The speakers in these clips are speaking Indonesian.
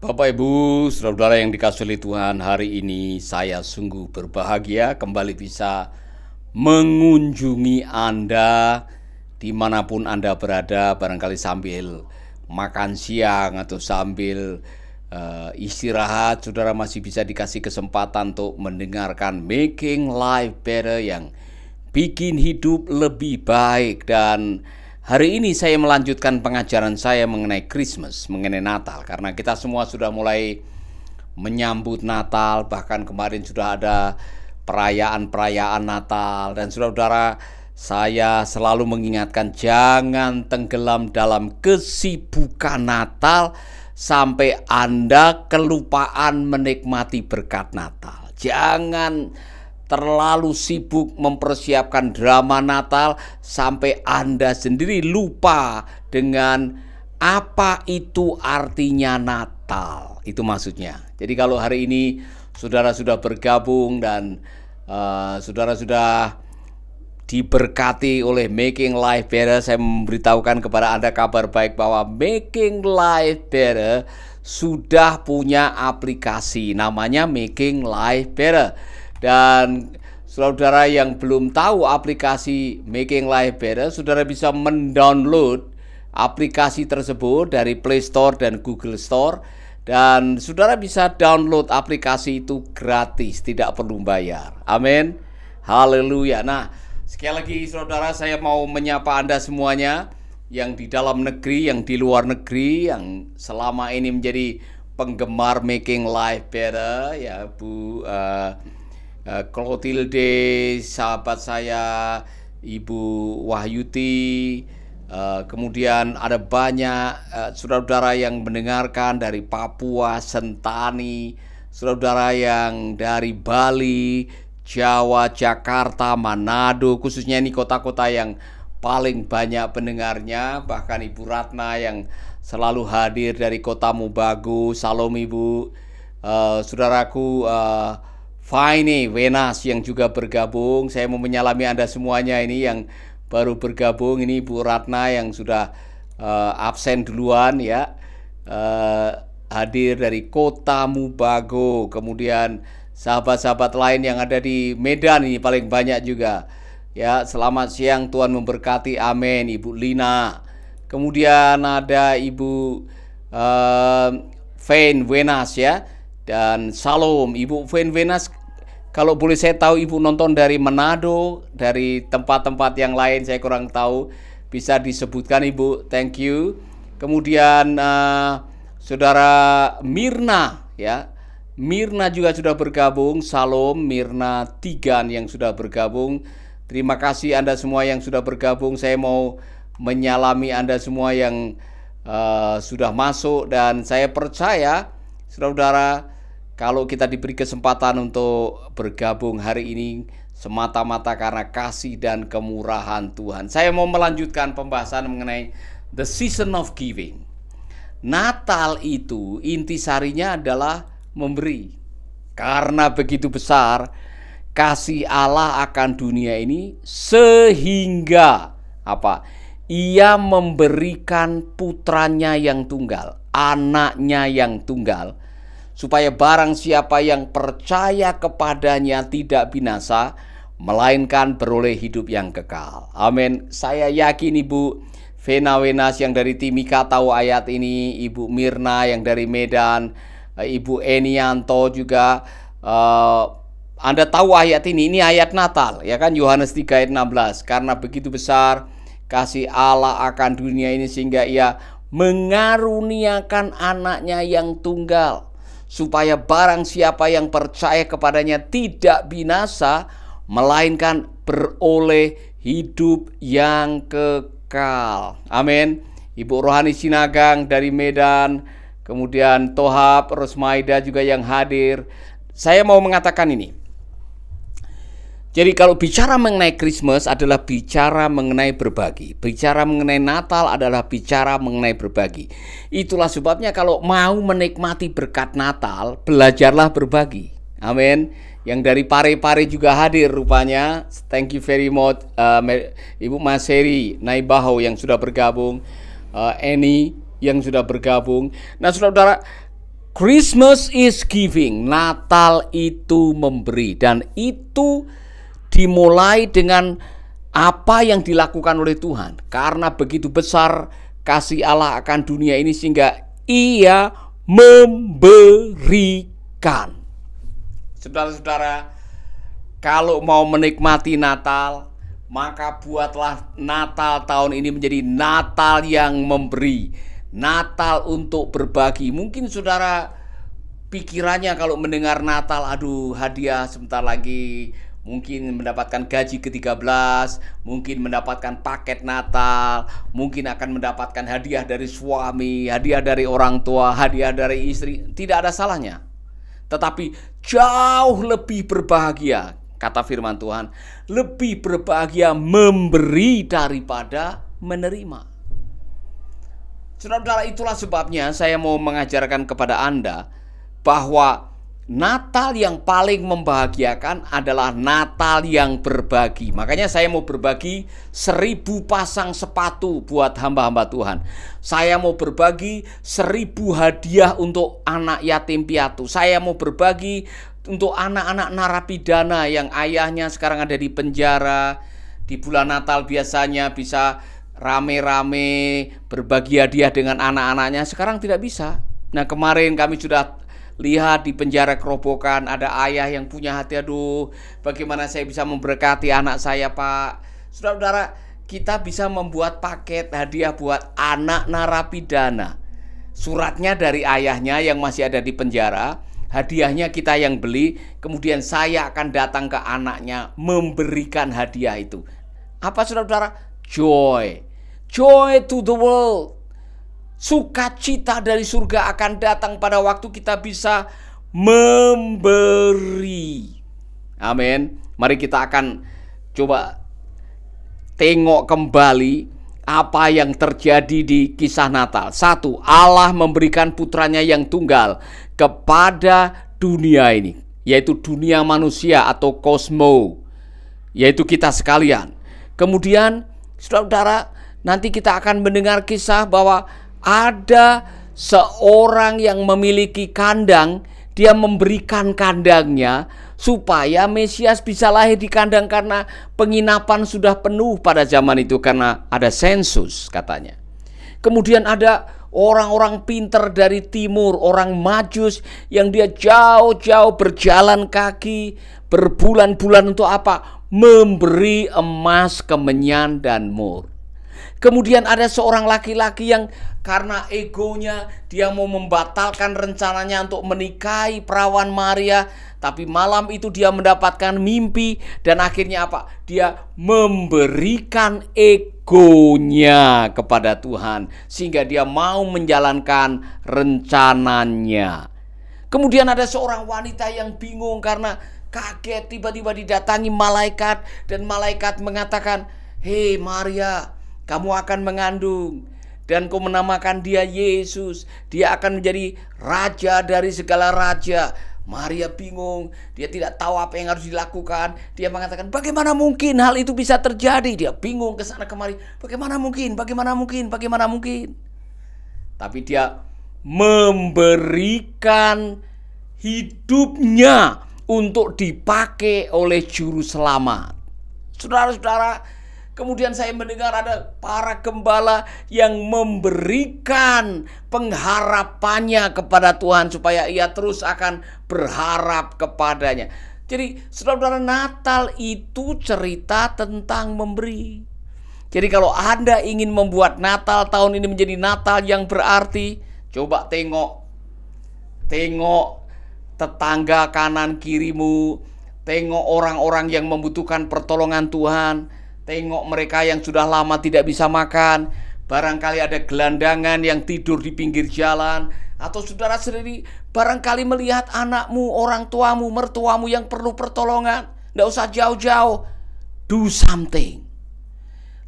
Bapak Ibu, saudara-saudara yang dikasihi oleh Tuhan, hari ini saya sungguh berbahagia kembali bisa mengunjungi Anda dimanapun Anda berada, barangkali sambil makan siang atau sambil istirahat, saudara masih bisa dikasih kesempatan untuk mendengarkan Making Life Better yang bikin hidup lebih baik. Dan hari ini saya melanjutkan pengajaran saya mengenai Christmas, mengenai Natal, karena kita semua sudah mulai menyambut Natal, bahkan kemarin sudah ada perayaan-perayaan Natal. Dan saudara-saudara, saya selalu mengingatkan jangan tenggelam dalam kesibukan Natal sampai Anda kelupaan menikmati berkat Natal. Jangan terlalu sibuk mempersiapkan drama Natal sampai Anda sendiri lupa dengan apa itu artinya Natal. Itu maksudnya. Jadi kalau hari ini saudara sudah bergabung dan saudara sudah diberkati oleh Making Life Better, saya memberitahukan kepada Anda kabar baik bahwa Making Life Better sudah punya aplikasi namanya Making Life Better. Dan saudara yang belum tahu aplikasi Making Life Better, saudara bisa mendownload aplikasi tersebut dari Play Store dan Google Store. Dan saudara bisa download aplikasi itu gratis, tidak perlu bayar. Amin. Haleluya. Nah, sekali lagi saudara, saya mau menyapa Anda semuanya yang di dalam negeri, yang di luar negeri, yang selama ini menjadi penggemar Making Life Better, ya Bu Clotilde, sahabat saya, Ibu Wahyuti, kemudian ada banyak saudara-saudara yang mendengarkan dari Papua, Sentani, saudara yang dari Bali, Jawa, Jakarta, Manado, khususnya ini kota-kota yang paling banyak pendengarnya. Bahkan Ibu Ratna yang selalu hadir dari kota Mubagu. Salam Ibu. Saudaraku Fine Wenas yang juga bergabung. Saya mau menyalami Anda semuanya ini yang baru bergabung. Ini Bu Ratna yang sudah absen duluan ya, hadir dari kota Mubago. Kemudian sahabat-sahabat lain yang ada di Medan ini paling banyak juga ya. Selamat siang, Tuhan memberkati, amin. Ibu Lina. Kemudian ada Ibu Fain Wenas ya. Dan salam Ibu Fain Wenas. Kalau boleh saya tahu Ibu nonton dari Manado, dari tempat-tempat yang lain saya kurang tahu, bisa disebutkan Ibu. Thank you. Kemudian saudara Mirna ya. Mirna juga sudah bergabung. Salam Mirna Tigan yang sudah bergabung. Terima kasih Anda semua yang sudah bergabung. Saya mau menyalami Anda semua yang sudah masuk. Dan saya percaya saudara-saudara, kalau kita diberi kesempatan untuk bergabung hari ini semata-mata karena kasih dan kemurahan Tuhan. Saya mau melanjutkan pembahasan mengenai the season of giving. Natal itu intisarinya adalah memberi. Karena begitu besar kasih Allah akan dunia ini sehingga apa? Ia memberikan putranya yang tunggal, anaknya yang tunggal, supaya barang siapa yang percaya kepadanya tidak binasa, melainkan beroleh hidup yang kekal. Amin. Saya yakin Ibu Vena Wenas yang dari Timika tahu ayat ini, Ibu Mirna yang dari Medan, Ibu Enianto juga, Anda tahu ayat ini ayat Natal, ya kan, Yohanes 3 ayat 16. Karena begitu besar kasih Allah akan dunia ini sehingga ia mengaruniakan anaknya yang tunggal, supaya barang siapa yang percaya kepadanya tidak binasa, melainkan beroleh hidup yang kekal. Amin. Ibu Rohani Sinagang dari Medan, kemudian Tohab Rosmaida juga yang hadir. Saya mau mengatakan ini. Jadi kalau bicara mengenai Christmas adalah bicara mengenai berbagi. Bicara mengenai Natal adalah bicara mengenai berbagi. Itulah sebabnya kalau mau menikmati berkat Natal, belajarlah berbagi. Amin. Yang dari Pare-Pare juga hadir rupanya. Thank you very much Ibu Maseri Naibaho yang sudah bergabung, Eni yang sudah bergabung. Nah saudara-saudara, Christmas is giving. Natal itu memberi. Dan itu dimulai dengan apa yang dilakukan oleh Tuhan. Karena begitu besar kasih Allah akan dunia ini sehingga Ia memberikan. Saudara-saudara, kalau mau menikmati Natal, maka buatlah Natal tahun ini menjadi Natal yang memberi. Natal untuk berbagi. Mungkin saudara pikirannya kalau mendengar Natal, aduh hadiah sebentar lagi, mungkin mendapatkan gaji ke-13, mungkin mendapatkan paket Natal, mungkin akan mendapatkan hadiah dari suami, hadiah dari orang tua, hadiah dari istri. Tidak ada salahnya. Tetapi jauh lebih berbahagia, kata firman Tuhan, lebih berbahagia memberi daripada menerima. Saudara-saudara, itulah sebabnya saya mau mengajarkan kepada Anda bahwa Natal yang paling membahagiakan adalah Natal yang berbagi. Makanya saya mau berbagi 1000 pasang sepatu buat hamba-hamba Tuhan. Saya mau berbagi 1000 hadiah untuk anak yatim piatu. Saya mau berbagi untuk anak-anak narapidana yang ayahnya sekarang ada di penjara. Di bulan Natal biasanya bisa rame-rame berbagi hadiah dengan anak-anaknya, sekarang tidak bisa. Nah, kemarin kami sudah lihat di penjara Kerobokan ada ayah yang punya hati, aduh bagaimana saya bisa memberkati anak saya, Pak. Saudara-saudara, kita bisa membuat paket hadiah buat anak narapidana. Suratnya dari ayahnya yang masih ada di penjara, hadiahnya kita yang beli, kemudian saya akan datang ke anaknya memberikan hadiah itu. Apa saudara-saudara? Joy to the world. Sukacita dari surga akan datang pada waktu kita bisa memberi. Amin. Mari kita akan coba tengok kembali apa yang terjadi di kisah Natal. 1. Allah memberikan putranya yang tunggal kepada dunia ini, yaitu dunia manusia atau kosmo, yaitu kita sekalian. Kemudian saudara-saudara, nanti kita akan mendengar kisah bahwa ada seorang yang memiliki kandang. Dia memberikan kandangnya supaya Mesias bisa lahir di kandang, karena penginapan sudah penuh pada zaman itu karena ada sensus katanya. Kemudian ada orang-orang pinter dari timur, orang Majus, yang dia jauh-jauh berjalan kaki berbulan-bulan untuk apa? Memberi emas, kemenyan, dan mur. Kemudian ada seorang laki-laki yang karena egonya dia mau membatalkan rencananya untuk menikahi perawan Maria, tapi malam itu dia mendapatkan mimpi dan akhirnya apa? Dia memberikan egonya kepada Tuhan sehingga dia mau menjalankan rencananya. Kemudian ada seorang wanita yang bingung karena kaget, tiba-tiba didatangi malaikat dan malaikat mengatakan, "Hei Maria, kamu akan mengandung dan kau menamakan dia Yesus. Dia akan menjadi raja dari segala raja." Maria bingung, dia tidak tahu apa yang harus dilakukan. Dia mengatakan, bagaimana mungkin hal itu bisa terjadi? Dia bingung ke sana kemari, bagaimana mungkin? Tapi dia memberikan hidupnya untuk dipakai oleh juru selamat. Saudara-saudara, kemudian saya mendengar ada para gembala yang memberikan pengharapannya kepada Tuhan supaya ia terus akan berharap kepadanya. Jadi saudara-saudara, Natal itu cerita tentang memberi. Jadi kalau Anda ingin membuat Natal tahun ini menjadi Natal yang berarti, coba tengok tetangga kanan kirimu, tengok orang-orang yang membutuhkan pertolongan Tuhan, tengok mereka yang sudah lama tidak bisa makan, barangkali ada gelandangan yang tidur di pinggir jalan, atau saudara sendiri barangkali melihat anakmu, orang tuamu, mertuamu yang perlu pertolongan. Tidak usah jauh-jauh, do something.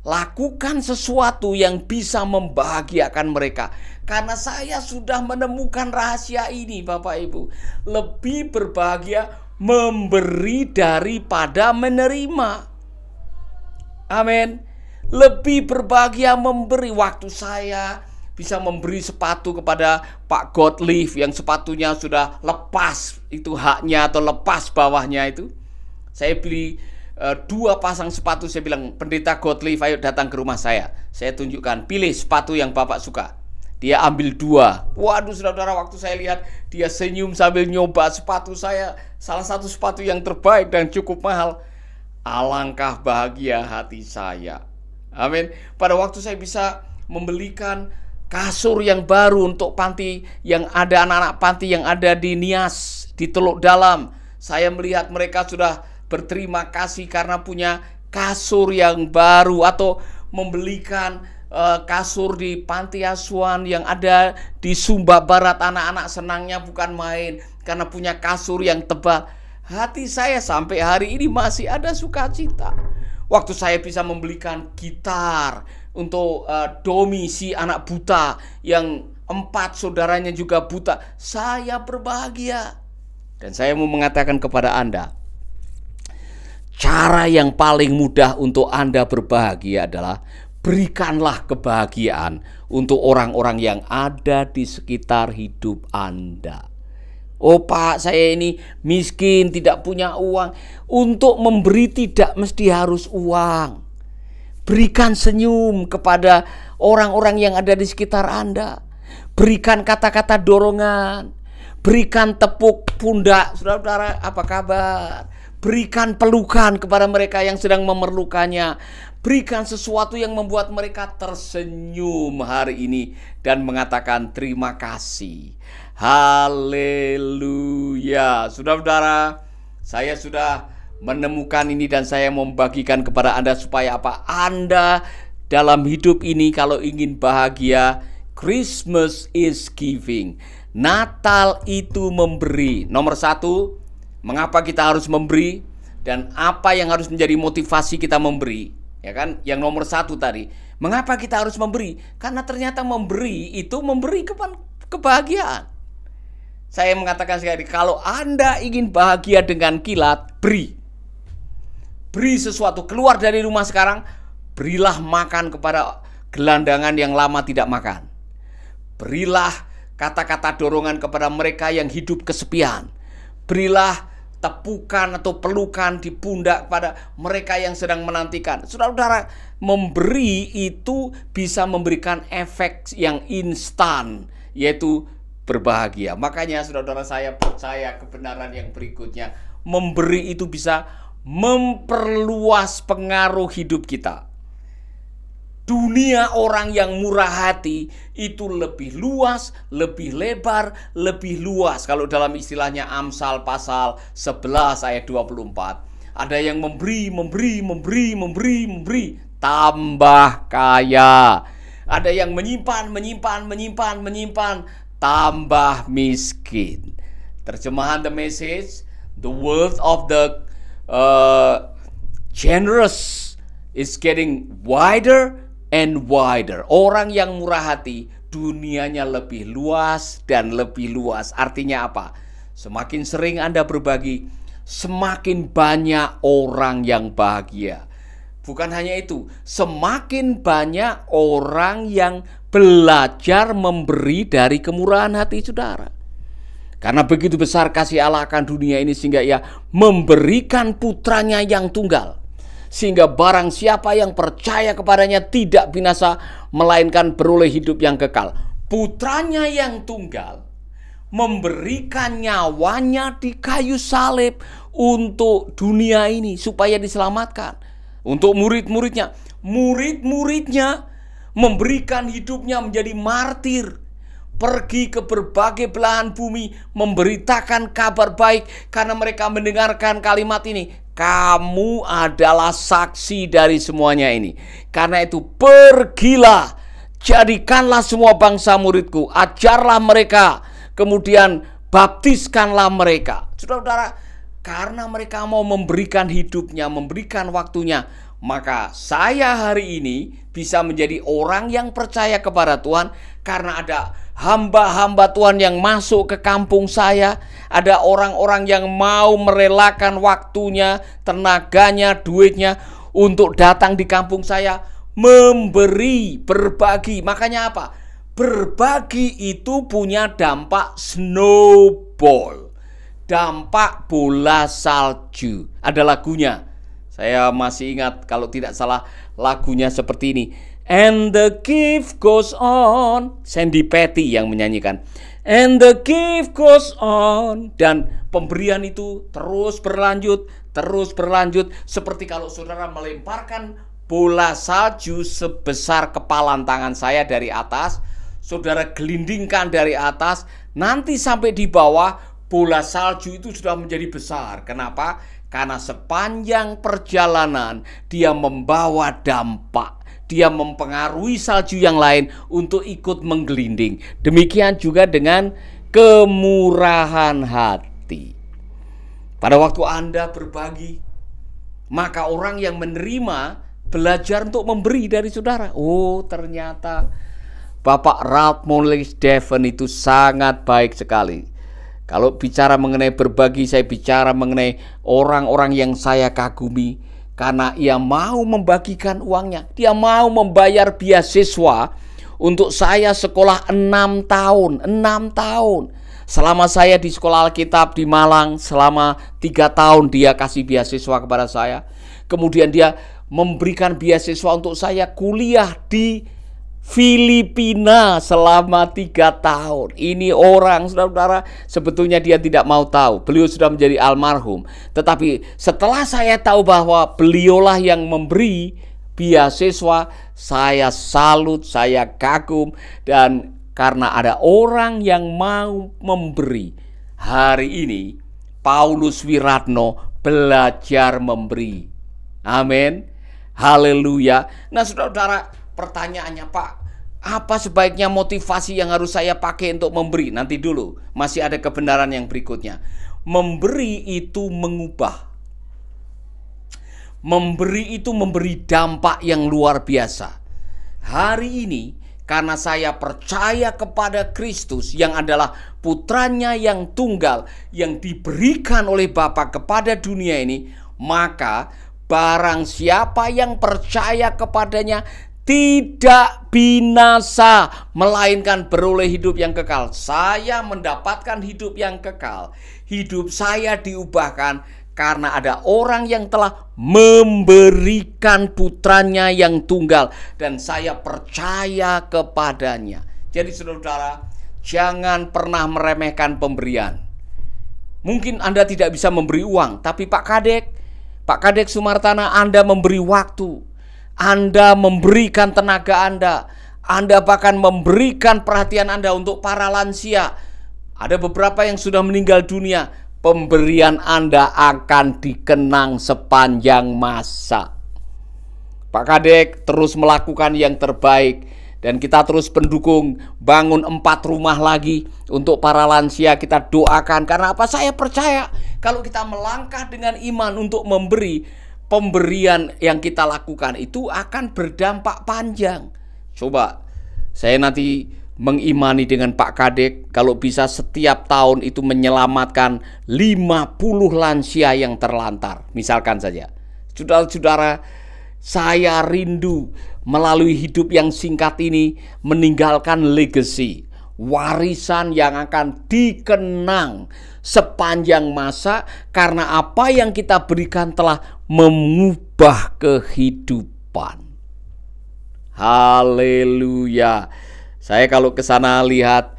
Lakukan sesuatu yang bisa membahagiakan mereka. Karena saya sudah menemukan rahasia ini, Bapak Ibu. Lebih berbahagia memberi daripada menerima. Amin. Lebih berbahagia memberi. Waktu saya bisa memberi sepatu kepada Pak Gottlieb yang sepatunya sudah lepas, itu haknya atau lepas bawahnya itu. Saya beli 2 pasang sepatu, saya bilang, Pendeta Gottlieb, ayo datang ke rumah saya tunjukkan, pilih sepatu yang Bapak suka. Dia ambil 2. Waduh, saudara-saudara, waktu saya lihat dia senyum sambil nyoba sepatu saya, salah satu sepatu yang terbaik dan cukup mahal. Alangkah bahagia hati saya. Amin. Pada waktu saya bisa membelikan kasur yang baru untuk panti yang ada, anak-anak panti yang ada di Nias, di Teluk Dalam, saya melihat mereka sudah berterima kasih karena punya kasur yang baru. Atau membelikan kasur di panti asuhan yang ada di Sumba Barat, anak-anak senangnya bukan main karena punya kasur yang tebal. Hati saya sampai hari ini masih ada sukacita. Waktu saya bisa membelikan gitar untuk Domi, si anak buta yang 4 saudaranya juga buta, saya berbahagia. Dan saya mau mengatakan kepada Anda, cara yang paling mudah untuk Anda berbahagia adalah berikanlah kebahagiaan untuk orang-orang yang ada di sekitar hidup Anda. Oh Pak, saya ini miskin, tidak punya uang. Untuk memberi tidak mesti harus uang. Berikan senyum kepada orang-orang yang ada di sekitar Anda. Berikan kata-kata dorongan. Berikan tepuk pundak. Saudara-saudara, apa kabar? Berikan pelukan kepada mereka yang sedang memerlukannya. Berikan sesuatu yang membuat mereka tersenyum hari ini dan mengatakan terima kasih. Haleluya. Saudara-saudara, saya sudah menemukan ini dan saya membagikan kepada Anda supaya apa? Anda dalam hidup ini kalau ingin bahagia, Christmas is giving. Natal itu memberi. Nomor 1, mengapa kita harus memberi dan apa yang harus menjadi motivasi kita memberi? Ya kan? Yang nomor 1 tadi, mengapa kita harus memberi? Karena ternyata memberi itu memberi kebahagiaan. Saya mengatakan sekali, kalau Anda ingin bahagia dengan kilat, beri. Beri sesuatu. Keluar dari rumah sekarang, berilah makan kepada gelandangan yang lama tidak makan. Berilah kata-kata dorongan kepada mereka yang hidup kesepian. Berilah tepukan atau pelukan di pundak pada mereka yang sedang menantikan. Saudara-saudara, memberi itu bisa memberikan efek yang instan, yaitu berbahagia. Makanya saudara-saudara, saya percaya kebenaran yang berikutnya, memberi itu bisa memperluas pengaruh hidup kita. Dunia orang yang murah hati itu lebih luas, lebih lebar, lebih luas. Kalau dalam istilahnya Amsal pasal 11 ayat 24. Ada yang memberi, tambah kaya. Ada yang menyimpan, tambah miskin. Terjemahan The Message, the world of the generous is getting wider and wider. Orang yang murah hati, dunianya lebih luas dan lebih luas. Artinya apa? Semakin sering Anda berbagi, semakin banyak orang yang bahagia. Bukan hanya itu, semakin banyak orang yang belajar memberi dari kemurahan hati saudara. Karena begitu besar kasih Allah akan dunia ini sehingga Ia memberikan putranya yang tunggal, sehingga barang siapa yang percaya kepadanya tidak binasa, melainkan beroleh hidup yang kekal. Putranya yang tunggal memberikan nyawanya di kayu salib untuk dunia ini supaya diselamatkan. Untuk murid-muridnya, murid-muridnya memberikan hidupnya menjadi martir, pergi ke berbagai belahan bumi memberitakan kabar baik karena mereka mendengarkan kalimat ini, kamu adalah saksi dari semuanya ini. Karena itu pergilah, jadikanlah semua bangsa muridku, ajarlah mereka, kemudian baptiskanlah mereka. Saudara-saudara, karena mereka mau memberikan hidupnya, memberikan waktunya, maka saya hari ini bisa menjadi orang yang percaya kepada Tuhan karena ada hamba-hamba Tuhan yang masuk ke kampung saya. Ada orang-orang yang mau merelakan waktunya, tenaganya, duitnya untuk datang di kampung saya, memberi, berbagi. Makanya apa? Berbagi itu punya dampak snowball, dampak bola salju. Ada lagunya, saya masih ingat, kalau tidak salah lagunya seperti ini. And the gift goes on. Sandy Petty yang menyanyikan. And the gift goes on. Dan pemberian itu terus berlanjut. Seperti kalau saudara melemparkan bola salju sebesar kepalan tangan saya dari atas, saudara gelindingkan dari atas, nanti sampai di bawah, bola salju itu sudah menjadi besar. Kenapa? Karena sepanjang perjalanan dia membawa dampak. Dia mempengaruhi salju yang lain untuk ikut menggelinding. Demikian juga dengan kemurahan hati. Pada waktu Anda berbagi, maka orang yang menerima belajar untuk memberi dari saudara. Oh, ternyata Bapak Ralph Mollis Devon itu sangat baik sekali. Kalau bicara mengenai berbagi, saya bicara mengenai orang-orang yang saya kagumi. Karena ia mau membagikan uangnya. Dia mau membayar beasiswa untuk saya sekolah 6 tahun. 6 tahun. Selama saya di sekolah Alkitab di Malang, selama 3 tahun dia kasih beasiswa kepada saya. Kemudian dia memberikan beasiswa untuk saya kuliah di Filipina selama 3 tahun. Ini orang, saudara-saudara, sebetulnya dia tidak mau tahu. Beliau sudah menjadi almarhum. Tetapi setelah saya tahu bahwa beliaulah yang memberi beasiswa, saya salut, saya kagum. Dan karena ada orang yang mau memberi, hari ini Paulus Wiratno belajar memberi. Amin. Haleluya. Nah, saudara-saudara, pertanyaannya, Pak, apa sebaiknya motivasi yang harus saya pakai untuk memberi? Nanti dulu, masih ada kebenaran yang berikutnya. Memberi itu mengubah. Memberi itu memberi dampak yang luar biasa. Hari ini, karena saya percaya kepada Kristus yang adalah putranya yang tunggal, yang diberikan oleh Bapa kepada dunia ini, maka barang siapa yang percaya kepadanya tidak binasa, melainkan beroleh hidup yang kekal. Saya mendapatkan hidup yang kekal. Hidup saya diubahkan karena ada orang yang telah memberikan putranya yang tunggal, dan saya percaya kepadanya. Jadi saudara-saudara, jangan pernah meremehkan pemberian. Mungkin Anda tidak bisa memberi uang, tapi Pak Kadek Sumartana, Anda memberi waktu, Anda memberikan tenaga Anda bahkan memberikan perhatian Anda untuk para lansia. Ada beberapa yang sudah meninggal dunia. Pemberian Anda akan dikenang sepanjang masa. Pak Kadek terus melakukan yang terbaik, dan kita terus pendukung bangun 4 rumah lagi untuk para lansia. Kita doakan, karena apa? Saya percaya kalau kita melangkah dengan iman untuk memberi, pemberian yang kita lakukan itu akan berdampak panjang. Coba saya nanti mengimani dengan Pak Kadek, kalau bisa setiap tahun itu menyelamatkan 50 lansia yang terlantar, misalkan saja. Saudara-saudara, saya rindu melalui hidup yang singkat ini meninggalkan legacy, warisan yang akan dikenang sepanjang masa, karena apa yang kita berikan telah mengubah kehidupan. Haleluya. Saya kalau ke sana lihat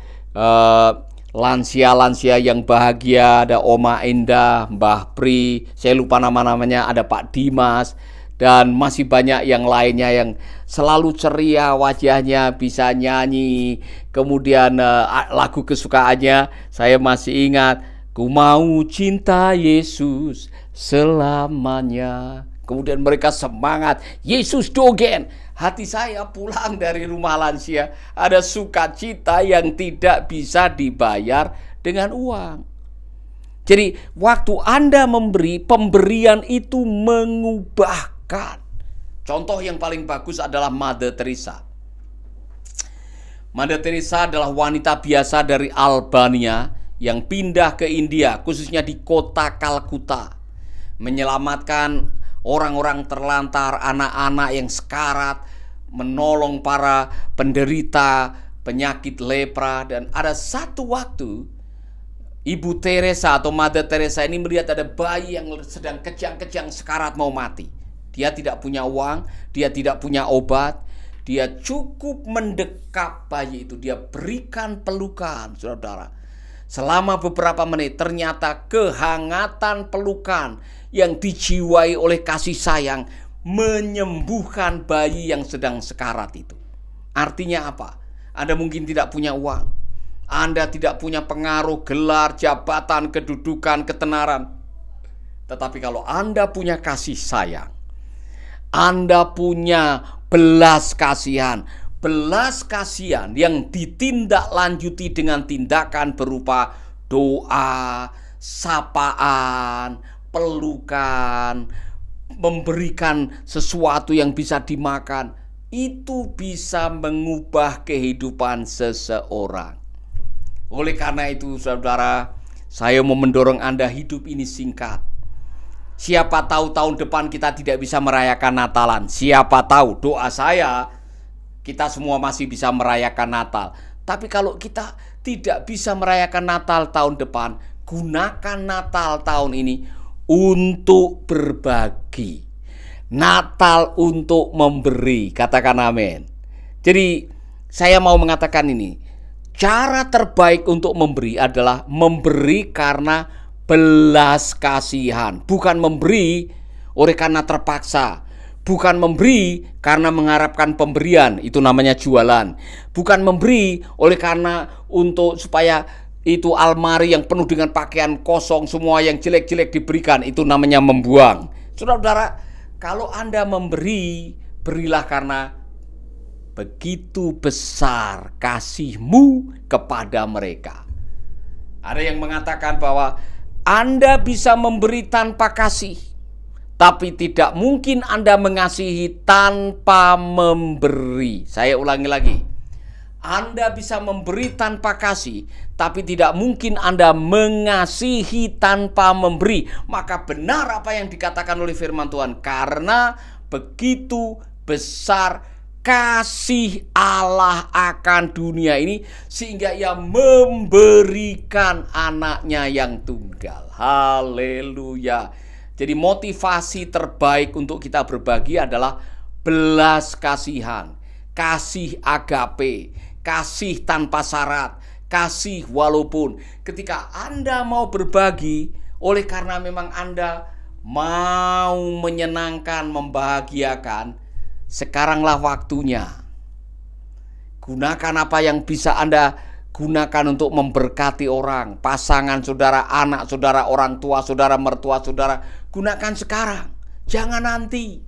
lansia-lansia yang bahagia, ada Oma Indah, Mbah Pri, saya lupa nama-namanya, ada Pak Dimas, dan masih banyak yang lainnya yang selalu ceria wajahnya, bisa nyanyi. Kemudian lagu kesukaannya saya masih ingat, ku mau cinta Yesus selamanya. Kemudian mereka semangat, Yesus dogen. Hati saya pulang dari rumah lansia ada sukacita yang tidak bisa dibayar dengan uang. Jadi waktu Anda memberi, pemberian itu mengubahkan. Contoh yang paling bagus adalah Mother Teresa. Mother Teresa adalah wanita biasa dari Albania yang pindah ke India, khususnya di kota Kalkuta, menyelamatkan orang-orang terlantar, anak-anak yang sekarat, menolong para penderita penyakit lepra. Dan ada satu waktu Ibu Teresa atau Mother Teresa ini melihat ada bayi yang sedang kejang-kejang sekarat mau mati. Dia tidak punya uang, dia tidak punya obat. Dia cukup mendekap bayi itu, dia berikan pelukan, saudara. Selama beberapa menit ternyata kehangatan pelukan yang dijiwai oleh kasih sayang menyembuhkan bayi yang sedang sekarat itu. Artinya apa? Anda mungkin tidak punya uang, Anda tidak punya pengaruh, gelar, jabatan, kedudukan, ketenaran. Tetapi kalau Anda punya kasih sayang, Anda punya belas kasihan yang ditindaklanjuti dengan tindakan berupa doa, sapaan, pelukan, memberikan sesuatu yang bisa dimakan. Itu bisa mengubah kehidupan seseorang. Oleh karena itu, saudara, saya mau mendorong Anda hidup ini singkat. Siapa tahu tahun depan kita tidak bisa merayakan Natalan. Siapa tahu, doa saya kita semua masih bisa merayakan Natal. Tapi kalau kita tidak bisa merayakan Natal tahun depan, gunakan Natal tahun ini untuk berbagi. Natal untuk memberi. Katakan amin. Jadi saya mau mengatakan ini. Cara terbaik untuk memberi adalah memberi karena belas kasihan, bukan memberi oleh karena terpaksa, bukan memberi karena mengharapkan pemberian, itu namanya jualan, bukan memberi oleh karena untuk supaya itu almari yang penuh dengan pakaian kosong, semua yang jelek-jelek diberikan, itu namanya membuang. Saudara-saudara, kalau Anda memberi, berilah karena begitu besar kasihmu kepada mereka. Ada yang mengatakan bahwa Anda bisa memberi tanpa kasih, tapi tidak mungkin Anda mengasihi tanpa memberi. Saya ulangi lagi. Anda bisa memberi tanpa kasih, tapi tidak mungkin Anda mengasihi tanpa memberi. Maka benar apa yang dikatakan oleh firman Tuhan, karena begitu besar kasih Allah akan dunia ini sehingga Ia memberikan anaknya yang tunggal. Haleluya. Jadi motivasi terbaik untuk kita berbagi adalah belas kasihan, kasih agape, kasih tanpa syarat, kasih walaupun. Ketika Anda mau berbagi, oleh karena memang Anda mau menyenangkan, membahagiakan, sekaranglah waktunya. Gunakan apa yang bisa Anda gunakan untuk memberkati orang, pasangan saudara, anak saudara, orang tua saudara, mertua saudara. Gunakan sekarang, jangan nanti.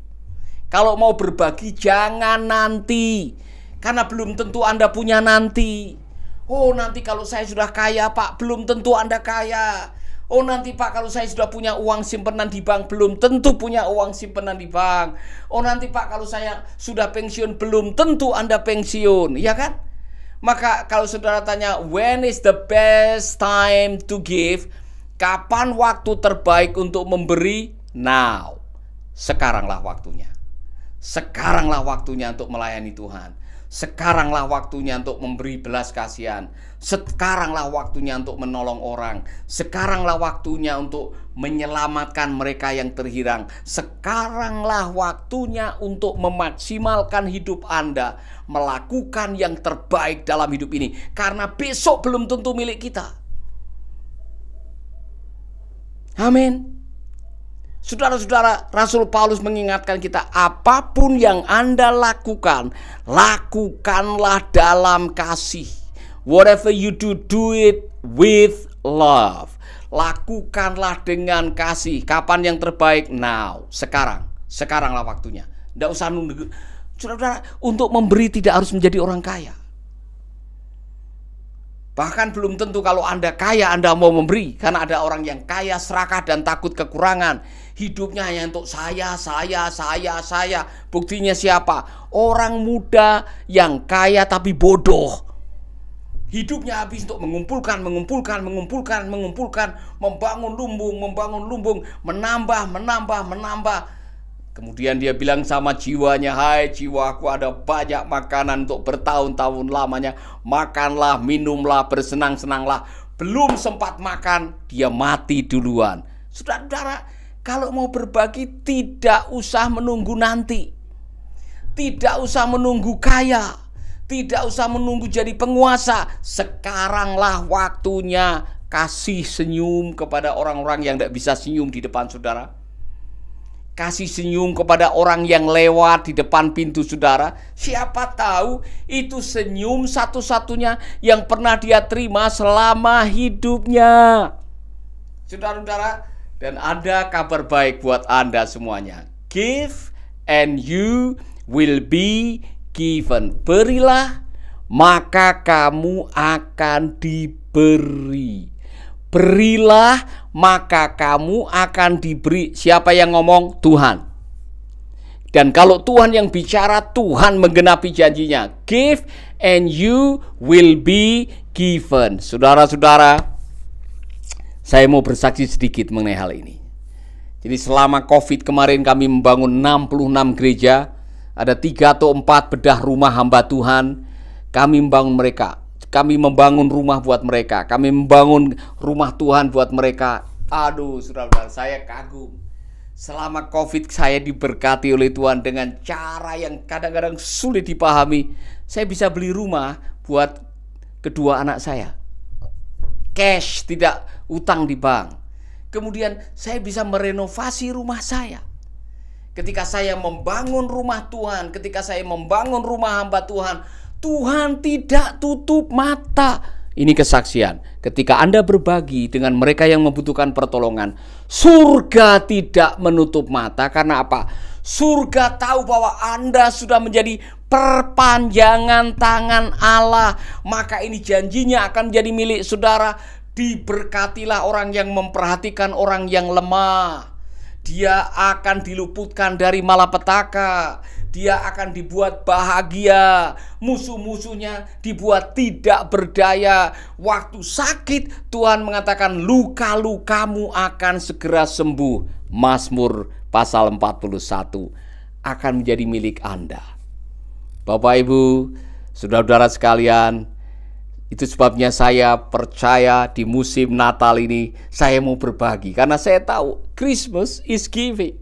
Kalau mau berbagi, jangan nanti, karena belum tentu Anda punya nanti. Oh, nanti kalau saya sudah kaya, Pak, belum tentu Anda kaya. Oh, nanti Pak, kalau saya sudah punya uang simpanan di bank, belum tentu punya uang simpanan di bank. Oh, nanti Pak, kalau saya sudah pensiun, belum tentu Anda pensiun, ya kan? Maka kalau saudara tanya, when is the best time to give? Kapan waktu terbaik untuk memberi? Now. Sekaranglah waktunya. Sekaranglah waktunya untuk melayani Tuhan. Sekaranglah waktunya untuk memberi belas kasihan. Sekaranglah waktunya untuk menolong orang. Sekaranglah waktunya untuk menyelamatkan mereka yang terhirang. Sekaranglah waktunya untuk memaksimalkan hidup Anda, melakukan yang terbaik dalam hidup ini, karena besok belum tentu milik kita. Amin. Saudara-saudara, Rasul Paulus mengingatkan kita, apapun yang Anda lakukan, lakukanlah dalam kasih. Whatever you do, do it with love. Lakukanlah dengan kasih. Kapan yang terbaik? Now. Sekarang. Sekaranglah waktunya. Tidak usah nunggu. Saudara-saudara, untuk memberi tidak harus menjadi orang kaya. Bahkan belum tentu kalau Anda kaya Anda mau memberi. Karena ada orang yang kaya, serakah, dan takut kekurangan. Hidupnya hanya untuk saya. Buktinya siapa? Orang muda yang kaya tapi bodoh. Hidupnya habis untuk mengumpulkan, membangun lumbung, menambah. Kemudian dia bilang sama jiwanya, hai jiwaku, ada banyak makanan untuk bertahun-tahun lamanya. Makanlah, minumlah, bersenang-senanglah. Belum sempat makan, dia mati duluan. Saudara-saudara, kalau mau berbagi tidak usah menunggu nanti. Tidak usah menunggu kaya. Tidak usah menunggu jadi penguasa. Sekaranglah waktunya. Kasih senyum kepada orang-orang yang tidak bisa senyum di depan saudara. Kasih senyum kepada orang yang lewat di depan pintu saudara. Siapa tahu itu senyum satu-satunya yang pernah dia terima selama hidupnya. Saudara-saudara, dan ada kabar baik buat Anda semuanya. Give and you will be given. Berilah, maka kamu akan diberi. Berilah, maka kamu akan diberi. Siapa yang ngomong? Tuhan. Dan kalau Tuhan yang bicara, Tuhan menggenapi janjinya. Give and you will be given. Saudara-saudara, saya mau bersaksi sedikit mengenai hal ini. Jadi selama COVID kemarin kami membangun 66 gereja. Ada 3 atau 4 bedah rumah hamba Tuhan. Kami membangun mereka. Kami membangun rumah buat mereka. Kami membangun rumah Tuhan buat mereka. Aduh, saudara-saudara, saya kagum. Selama COVID saya diberkati oleh Tuhan dengan cara yang kadang-kadang sulit dipahami. Saya bisa beli rumah buat kedua anak saya. Cash, tidak utang di bank. Kemudian saya bisa merenovasi rumah saya. Ketika saya membangun rumah Tuhan, ketika saya membangun rumah hamba Tuhan, Tuhan tidak tutup mata. Ini kesaksian. Ketika Anda berbagi dengan mereka yang membutuhkan pertolongan, surga tidak menutup mata. Karena apa? Surga tahu bahwa Anda sudah menjadi perpanjangan tangan Allah. Maka ini janjinya akan menjadi milik saudara. Diberkatilah orang yang memperhatikan orang yang lemah. Dia akan diluputkan dari malapetaka. Dia akan dibuat bahagia. Musuh-musuhnya dibuat tidak berdaya. Waktu sakit Tuhan mengatakan luka-lukamu akan segera sembuh. Mazmur pasal 41 akan menjadi milik Anda. Bapak Ibu, saudara-saudara sekalian, itu sebabnya saya percaya di musim Natal ini saya mau berbagi. Karena saya tahu Christmas is giving.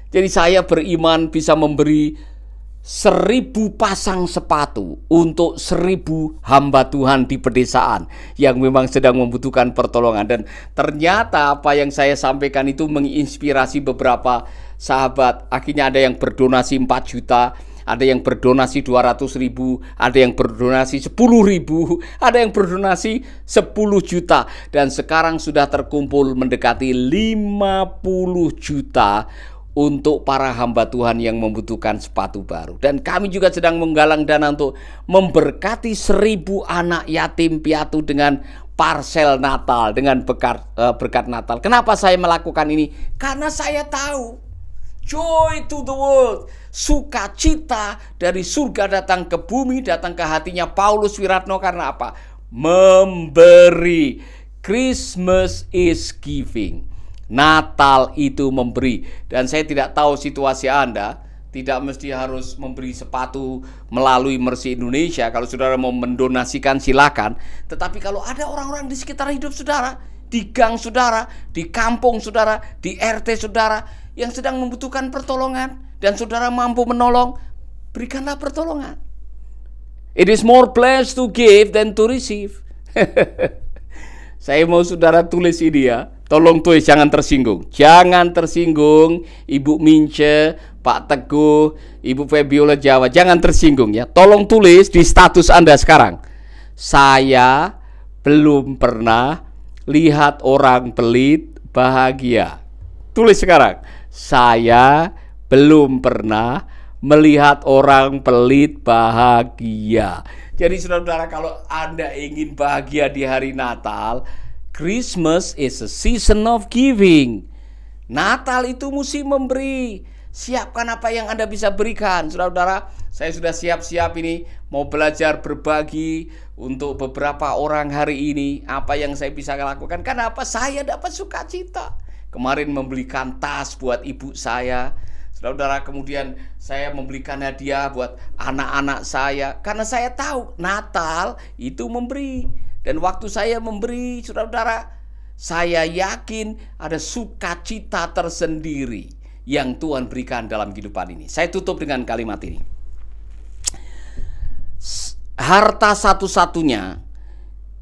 Jadi saya beriman bisa memberi 1000 pasang sepatu untuk 1000 hamba Tuhan di pedesaan yang memang sedang membutuhkan pertolongan. Dan ternyata apa yang saya sampaikan itu menginspirasi beberapa sahabat. Akhirnya ada yang berdonasi 4 juta, ada yang berdonasi 200.000, ada yang berdonasi 10.000, ada yang berdonasi 10 juta. Dan sekarang sudah terkumpul mendekati 50 juta untuk para hamba Tuhan yang membutuhkan sepatu baru. Dan kami juga sedang menggalang dana untuk memberkati 1000 anak yatim piatu dengan parsel Natal, dengan berkat Natal. Kenapa saya melakukan ini? Karena saya tahu joy to the world, sukacita dari surga datang ke bumi, datang ke hatinya Paulus Wiratno. Karena apa? Memberi. Christmas is giving. Natal itu memberi. Dan saya tidak tahu situasi Anda, tidak mesti harus memberi sepatu melalui Mercy Indonesia. Kalau saudara mau mendonasikan silakan. Tetapi kalau ada orang-orang di sekitar hidup saudara, di gang saudara, di kampung saudara, di RT saudara yang sedang membutuhkan pertolongan dan saudara mampu menolong, berikanlah pertolongan. It is more blessed to give than to receive. Saya mau saudara tulis ini ya. Tolong tulis, jangan tersinggung. Jangan tersinggung, Ibu Mince, Pak Teguh, Ibu Febiola Jawa. Jangan tersinggung ya. Tolong tulis di status Anda sekarang. Saya belum pernah lihat orang pelit bahagia. Tulis sekarang. Saya belum pernah melihat orang pelit bahagia. Jadi saudara-saudara, kalau Anda ingin bahagia di hari Natal, Christmas is a season of giving. Natal itu musim memberi. Siapkan apa yang Anda bisa berikan. Saudara-saudara, saya sudah siap-siap ini mau belajar berbagi untuk beberapa orang hari ini. Apa yang saya bisa lakukan? Karena apa? Saya dapat sukacita. Kemarin membelikan tas buat ibu saya. Saudara-saudara, kemudian saya membelikan hadiah buat anak-anak saya karena saya tahu Natal itu memberi. Dan waktu saya memberi, saudara-saudara, saya yakin ada sukacita tersendiri yang Tuhan berikan dalam kehidupan ini. Saya tutup dengan kalimat ini. Harta satu-satunya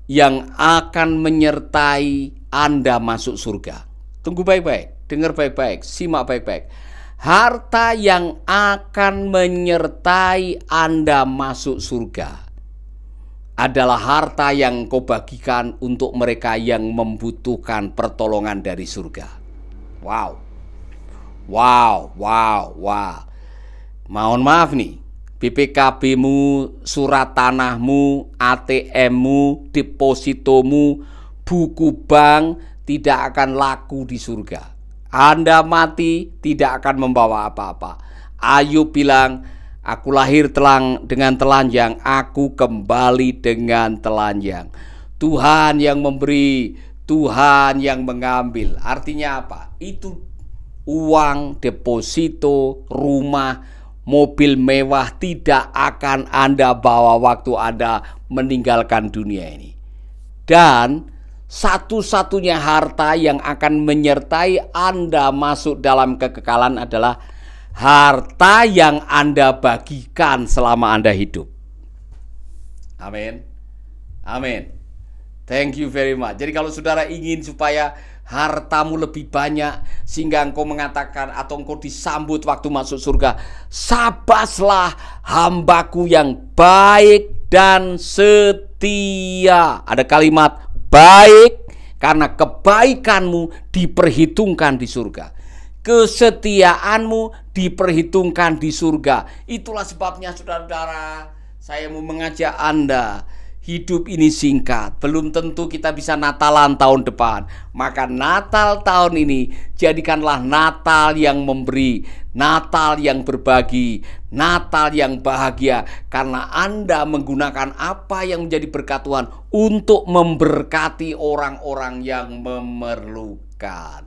yang akan menyertai Anda masuk surga. Tunggu baik-baik, dengar baik-baik, simak baik-baik. Harta yang akan menyertai Anda masuk surga adalah harta yang kau bagikan untuk mereka yang membutuhkan pertolongan dari surga. Wow. Wow, wow, wow. Mohon maaf nih, BPKB-mu, surat tanahmu, ATM-mu, depositomu, buku bank tidak akan laku di surga. Anda mati tidak akan membawa apa-apa. Ayub bilang, aku lahir dengan telanjang, aku kembali dengan telanjang. Tuhan yang memberi, Tuhan yang mengambil. Artinya apa? Itu uang, deposito, rumah, mobil mewah tidak akan Anda bawa waktu Anda meninggalkan dunia ini. Dan satu-satunya harta yang akan menyertai Anda masuk dalam kekekalan adalah harta yang Anda bagikan selama Anda hidup. Amin. Amin. Thank you very much. Jadi kalau saudara ingin supaya hartamu lebih banyak sehingga engkau mengatakan atau engkau disambut waktu masuk surga, sabaslah hambaku yang baik dan setia. Ada kalimat baik karena kebaikanmu diperhitungkan di surga. Kesetiaanmu diperhitungkan di surga. Itulah sebabnya saudara-saudara, saya mau mengajak Anda. Hidup ini singkat, belum tentu kita bisa Natalan tahun depan. Maka Natal tahun ini jadikanlah Natal yang memberi, Natal yang berbagi, Natal yang bahagia. Karena Anda menggunakan apa yang menjadi berkat Tuhan untuk memberkati orang-orang yang memerlukan.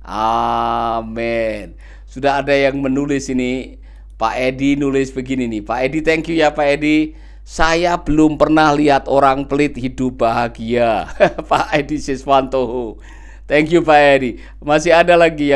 Amin. Sudah ada yang menulis ini, Pak Edi nulis begini nih. Pak Edi, thank you ya Pak Edi. Saya belum pernah lihat orang pelit hidup bahagia. Pak Edi Siswanto. Thank you Pak Edi. Masih ada lagi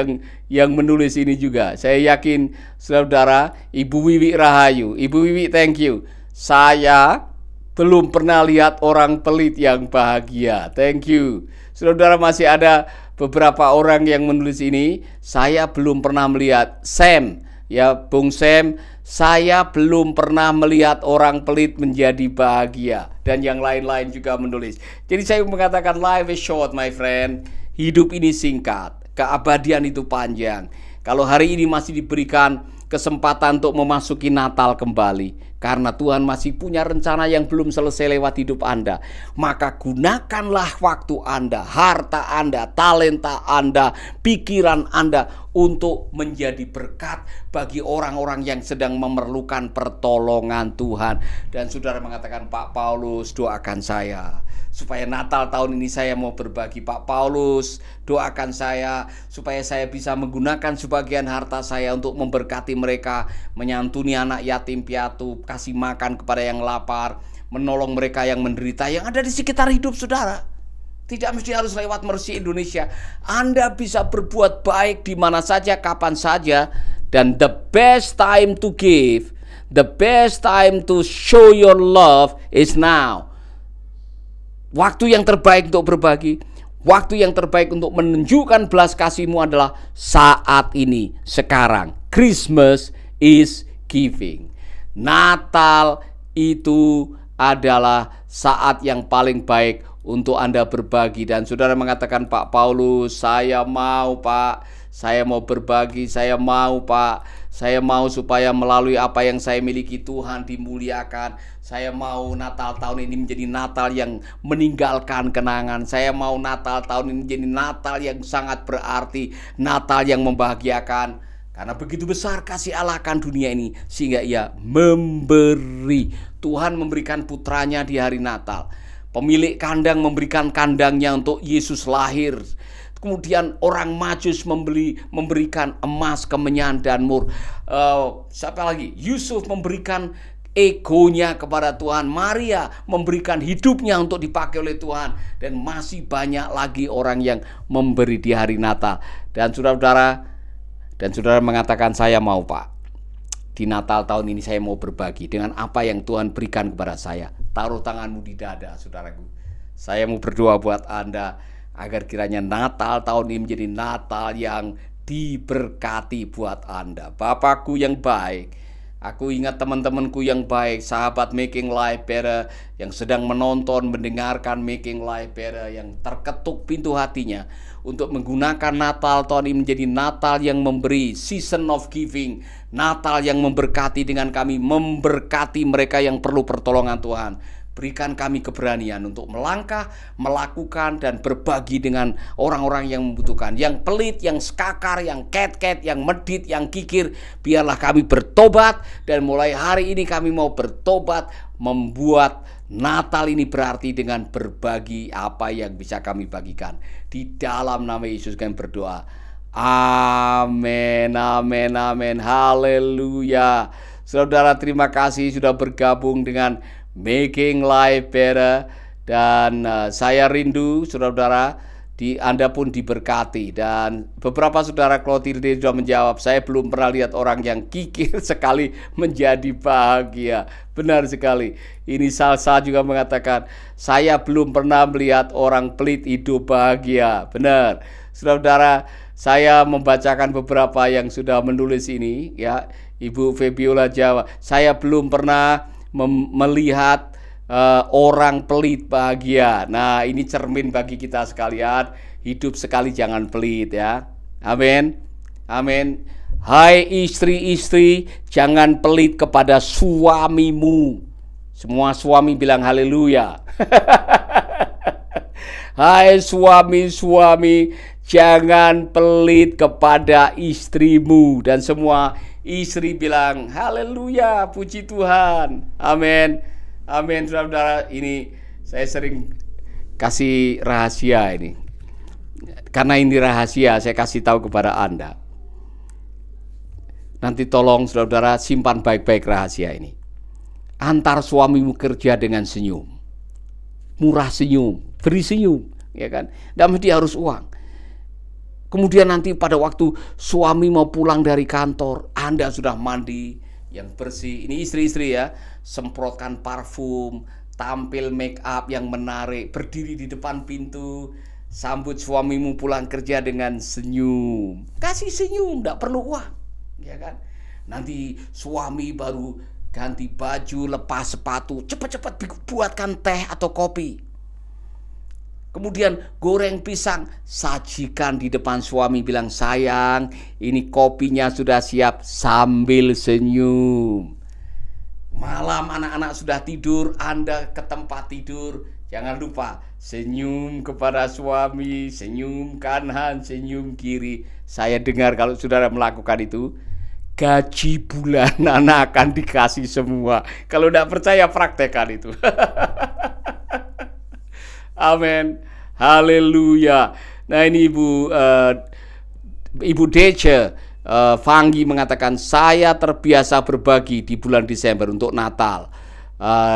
yang menulis ini juga. Saya yakin saudara, Ibu Wiwi Rahayu. Ibu Wiwi, thank you. Saya belum pernah lihat orang pelit yang bahagia. Thank you. Saudara, masih ada beberapa orang yang menulis ini. Saya belum pernah melihat. Sam, ya Bung Sam, saya belum pernah melihat orang pelit menjadi bahagia. Dan yang lain-lain juga menulis. Jadi saya mengatakan life is short my friend. Hidup ini singkat, keabadian itu panjang. Kalau hari ini masih diberikan kesempatan untuk memasuki Natal kembali, karena Tuhan masih punya rencana yang belum selesai lewat hidup Anda, maka gunakanlah waktu Anda, harta Anda, talenta Anda, pikiran Anda untuk menjadi berkat bagi orang-orang yang sedang memerlukan pertolongan Tuhan. Dan saudara mengatakan, Pak Paulus, doakan saya supaya Natal tahun ini saya mau berbagi. Pak Paulus, doakan saya supaya saya bisa menggunakan sebagian harta saya untuk memberkati mereka, menyantuni anak yatim piatu, kasih makan kepada yang lapar, menolong mereka yang menderita yang ada di sekitar hidup saudara. Tidak mesti harus lewat Mercy Indonesia. Anda bisa berbuat baik di mana saja, kapan saja. Dan the best time to give, the best time to show your love is now. Waktu yang terbaik untuk berbagi, waktu yang terbaik untuk menunjukkan belas kasihmu adalah saat ini, sekarang. Christmas is giving. Natal itu adalah saat yang paling baik untuk Anda berbagi. Dan saudara mengatakan, Pak Paulus, saya mau Pak, saya mau berbagi, saya mau Pak, saya mau supaya melalui apa yang saya miliki Tuhan dimuliakan. Saya mau Natal tahun ini menjadi Natal yang meninggalkan kenangan. Saya mau Natal tahun ini menjadi Natal yang sangat berarti, Natal yang membahagiakan. Karena begitu besar kasih Allah akan dunia ini, sehingga Ia memberi. Tuhan memberikan putranya di hari Natal. Pemilik kandang memberikan kandangnya untuk Yesus lahir. Kemudian orang Majus memberikan emas, kemenyan, dan mur. Siapa lagi? Yusuf memberikan egonya kepada Tuhan. Maria memberikan hidupnya untuk dipakai oleh Tuhan. Dan masih banyak lagi orang yang memberi di hari Natal. Dan saudara mengatakan, saya mau Pak, di Natal tahun ini saya mau berbagi dengan apa yang Tuhan berikan kepada saya. Taruh tanganmu di dada, saudaraku. Saya mau berdoa buat Anda agar kiranya Natal tahun ini menjadi Natal yang diberkati buat Anda. Bapakku yang baik, aku ingat teman-temanku yang baik, sahabat Making Life Better yang sedang menonton, mendengarkan Making Life Better, yang terketuk pintu hatinya untuk menggunakan Natal tahun ini menjadi Natal yang memberi, season of giving, Natal yang memberkati dengan kami, memberkati mereka yang perlu pertolongan Tuhan. Berikan kami keberanian untuk melangkah, melakukan, dan berbagi dengan orang-orang yang membutuhkan. Yang pelit, yang skakar, yang ket-ket, yang medit, yang kikir. Biarlah kami bertobat, dan mulai hari ini kami mau bertobat, membuat Natal ini berarti dengan berbagi apa yang bisa kami bagikan. Di dalam nama Yesus kami berdoa. Amin, amin, amin. Haleluya. Saudara, terima kasih sudah bergabung dengan Making Life Better, dan saya rindu saudara-saudara Anda pun diberkati. Dan beberapa saudara Clotilde sudah menjawab, saya belum pernah lihat orang yang kikir sekali menjadi bahagia. Benar sekali. Ini Salsa juga mengatakan, saya belum pernah melihat orang pelit hidup bahagia. Benar saudara-saudara, saya membacakan beberapa yang sudah menulis ini ya. Ibu Febiola Jawa, saya belum pernah melihat orang pelit bahagia. Nah, ini cermin bagi kita sekalian. Hidup sekali jangan pelit ya. Amin. Amin. Hai istri-istri, jangan pelit kepada suamimu. Semua suami bilang haleluya. Hai suami-suami, jangan pelit kepada istrimu. Dan semua istri bilang haleluya, puji Tuhan. Amin. Amin. Saudara-saudara, ini saya sering kasih rahasia ini. Karena ini rahasia, saya kasih tahu kepada Anda. Nanti tolong saudara-saudara simpan baik-baik rahasia ini. Antar suamimu kerja dengan senyum. Murah senyum, beri senyum, ya kan? Tidak mesti harus uang. Kemudian nanti pada waktu suami mau pulang dari kantor, Anda sudah mandi yang bersih. Ini istri-istri ya, semprotkan parfum, tampil make up yang menarik, berdiri di depan pintu, sambut suamimu pulang kerja dengan senyum. Kasih senyum, tidak perlu uang, ya kan? Nanti suami baru ganti baju, lepas sepatu, cepat-cepat buatkan teh atau kopi. Kemudian goreng pisang, sajikan di depan suami, bilang sayang, ini kopinya sudah siap, sambil senyum. Malam anak-anak sudah tidur, Anda ke tempat tidur, jangan lupa senyum kepada suami, senyum kanan, senyum kiri. Saya dengar kalau saudara melakukan itu, gaji bulanan akan dikasih semua. Kalau tidak percaya, praktekkan itu. Amin. Haleluya. Nah ini Ibu Dece Fanggi mengatakan, saya terbiasa berbagi di bulan Desember untuk Natal.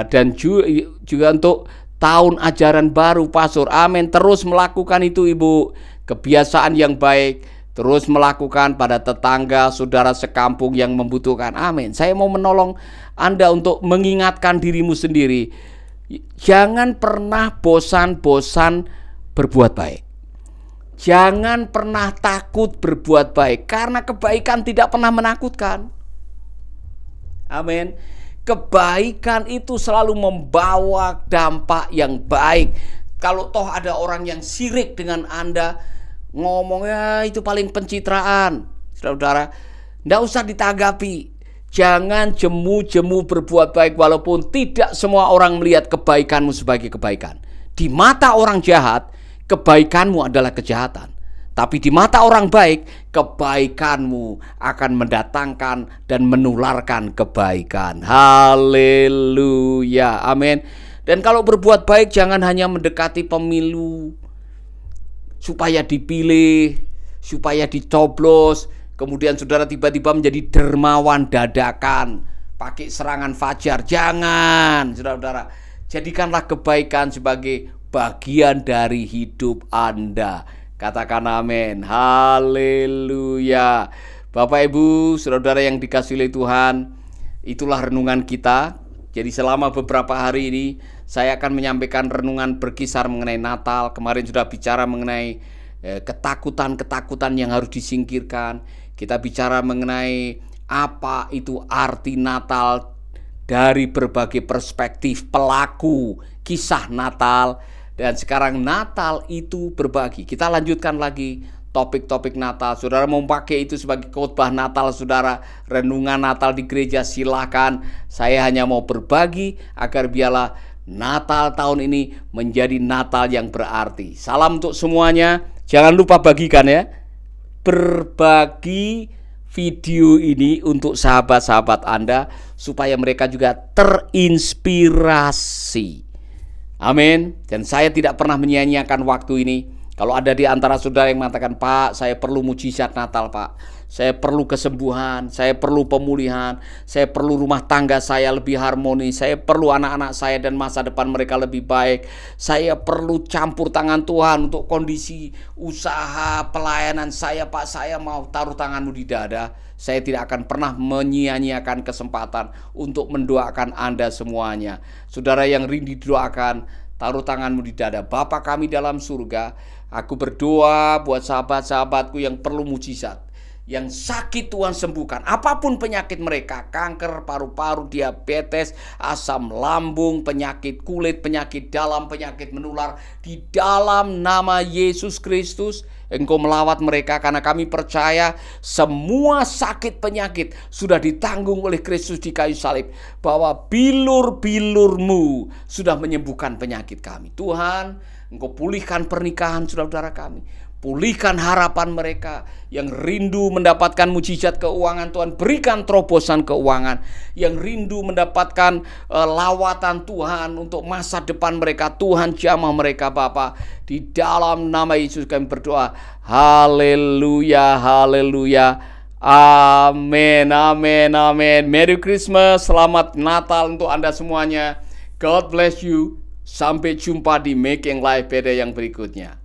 Dan juga untuk tahun ajaran baru, Pastor. Amin. Terus melakukan itu Ibu. Kebiasaan yang baik. Terus melakukan pada tetangga, saudara sekampung yang membutuhkan. Amin. Saya mau menolong Anda untuk mengingatkan dirimu sendiri. Jangan pernah bosan-bosan berbuat baik. Jangan pernah takut berbuat baik, karena kebaikan tidak pernah menakutkan. Amin. Kebaikan itu selalu membawa dampak yang baik. Kalau toh ada orang yang sirik dengan Anda, ngomongnya itu paling pencitraan, saudara-saudara, tidak usah ditanggapi. Jangan jemu-jemu berbuat baik, walaupun tidak semua orang melihat kebaikanmu sebagai kebaikan. Di mata orang jahat, kebaikanmu adalah kejahatan. Tapi di mata orang baik, kebaikanmu akan mendatangkan dan menularkan kebaikan. Haleluya. Amin. Dan kalau berbuat baik, jangan hanya mendekati pemilu. supaya dipilih, supaya dicoblos, kemudian saudara tiba-tiba menjadi dermawan dadakan, pakai serangan fajar. Jangan, saudara-saudara. Jadikanlah kebaikan sebagai bagian dari hidup Anda. Katakan amin. Haleluya. Bapak, Ibu, saudara-saudara yang dikasihi oleh Tuhan, itulah renungan kita. Jadi selama beberapa hari ini saya akan menyampaikan renungan berkisar mengenai Natal. Kemarin sudah bicara mengenai ketakutan-ketakutan yang harus disingkirkan. Kita bicara mengenai apa itu arti Natal dari berbagai perspektif pelaku kisah Natal. Dan sekarang Natal itu berbagi. Kita lanjutkan lagi topik-topik Natal. Saudara mau pakai itu sebagai khotbah Natal, saudara, renungan Natal di gereja, silakan. Saya hanya mau berbagi agar biarlah Natal tahun ini menjadi Natal yang berarti. Salam untuk semuanya. Jangan lupa bagikan ya. Berbagi video ini untuk sahabat-sahabat Anda supaya mereka juga terinspirasi. Amin. Dan saya tidak pernah menyia-nyiakan waktu ini. Kalau ada di antara saudara yang mengatakan, Pak, saya perlu mujizat Natal, Pak. Saya perlu kesembuhan, saya perlu pemulihan, saya perlu rumah tangga saya lebih harmonis, saya perlu anak-anak saya dan masa depan mereka lebih baik. Saya perlu campur tangan Tuhan untuk kondisi usaha pelayanan saya, Pak. Saya mau taruh tanganmu di dada. Saya tidak akan pernah menyia-nyiakan kesempatan untuk mendoakan Anda semuanya. Saudara yang rindu didoakan, taruh tanganmu di dada. Bapa kami dalam surga, aku berdoa buat sahabat-sahabatku yang perlu mujizat, yang sakit Tuhan sembuhkan, apapun penyakit mereka, kanker, paru-paru, diabetes, asam lambung, penyakit kulit, penyakit dalam, penyakit menular, di dalam nama Yesus Kristus, Engkau melawat mereka, karena kami percaya semua sakit penyakit sudah ditanggung oleh Kristus di kayu salib, bahwa bilur-bilur-Mu sudah menyembuhkan penyakit kami. Tuhan, Engkau pulihkan pernikahan saudara-saudara kami, pulihkan harapan mereka yang rindu mendapatkan mujizat keuangan. Tuhan, berikan terobosan keuangan. Yang rindu mendapatkan lawatan Tuhan untuk masa depan mereka, Tuhan jamah mereka, Bapa. Di dalam nama Yesus kami berdoa. Haleluya, haleluya. Amin, amin, amin. Merry Christmas, selamat Natal untuk Anda semuanya. God bless you. Sampai jumpa di Making Life Better yang berikutnya.